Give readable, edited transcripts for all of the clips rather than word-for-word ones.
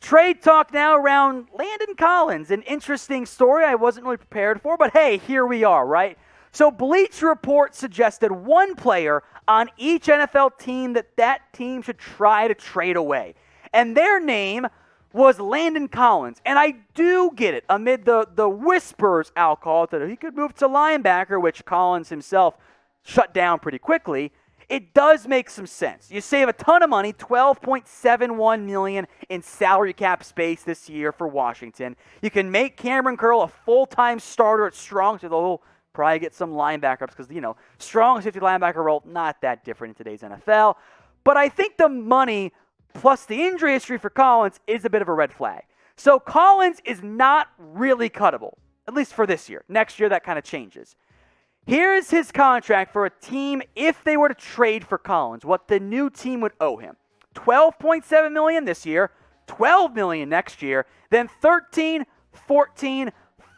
Trade talk now around Landon Collins. An interesting story I wasn't really prepared for, but hey, here we are, right? So Bleacher Report suggested one player on each NFL team that team should try to trade away. And their name was Landon Collins. And I do get it. Amid the whispers, I'll call it, that he could move to linebacker, which Collins himself shut down pretty quickly. It does make some sense. You save a ton of money, $12.71 million in salary cap space this year for Washington. You can make Kamren Curl a full-time starter at strong, so they'll probably get some linebackers because, strong safety linebacker role, not that different in today's NFL. But I think the money plus the injury history for Collins is a bit of a red flag. So Collins is not really cuttable, at least for this year. Next year, that kind of changes. Here is his contract for a team if they were to trade for Collins, what the new team would owe him. $12.7 million this year, $12 million next year, then $13, $14,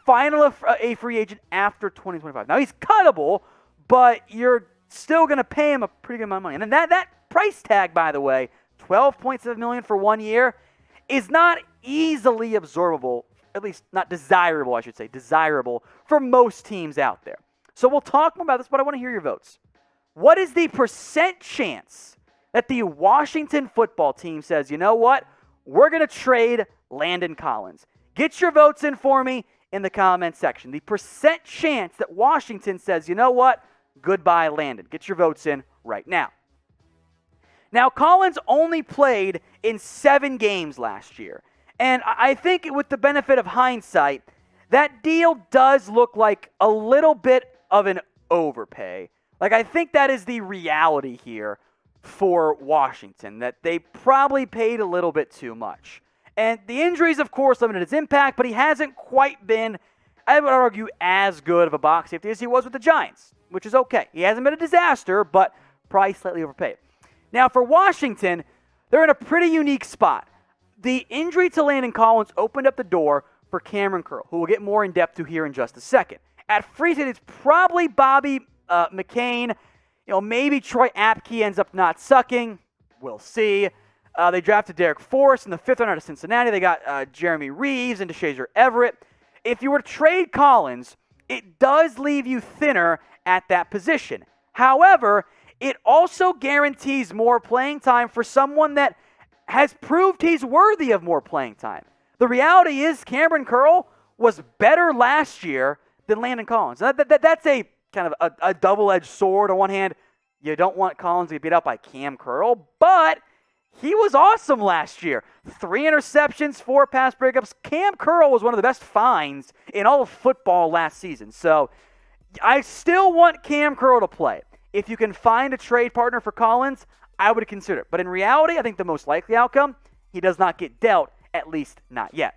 final a free agent after 2025. Now, he's cuttable, but you're still going to pay him a pretty good amount of money. And then that price tag, by the way, $12.7 million for 1 year, is not easily absorbable, at least not desirable, I should say, desirable for most teams out there. So we'll talk more about this, but I want to hear your votes. What is the percent chance that the Washington football team says, you know what, we're going to trade Landon Collins? Get your votes in for me in the comment section. The percent chance that Washington says, you know what, goodbye Landon. Get your votes in right now. Now, Collins only played in 7 games last year. And I think with the benefit of hindsight, that deal does look like a little bit of an overpay. Like, I think that is the reality here for Washington, that they probably paid a little bit too much. And the injuries, of course, limited his impact, but he hasn't quite been, I would argue, as good of a box safety as he was with the Giants, which is okay. He hasn't been a disaster, but probably slightly overpaid. Now, for Washington, they're in a pretty unique spot. The injury to Landon Collins opened up the door for Kamren Curl, who we'll get more in depth to here in just a second. At free safety, it's probably Bobby McCain. Maybe Troy Apke ends up not sucking. We'll see. They drafted Derek Forrest in the 5th round out of Cincinnati. They got Jeremy Reeves and DeShazier Everett. If you were to trade Collins, it does leave you thinner at that position. However, it also guarantees more playing time for someone that has proved he's worthy of more playing time. The reality is Kamren Curl was better last year than Landon Collins. That's a kind of a double-edged sword. On one hand, you don't want Collins to get beat up by Cam Curl, but he was awesome last year. 3 interceptions, 4 pass breakups. Cam Curl was one of the best finds in all of football last season. So I still want Cam Curl to play. If you can find a trade partner for Collins, I would consider it. But in reality, I think the most likely outcome, he does not get dealt, at least not yet.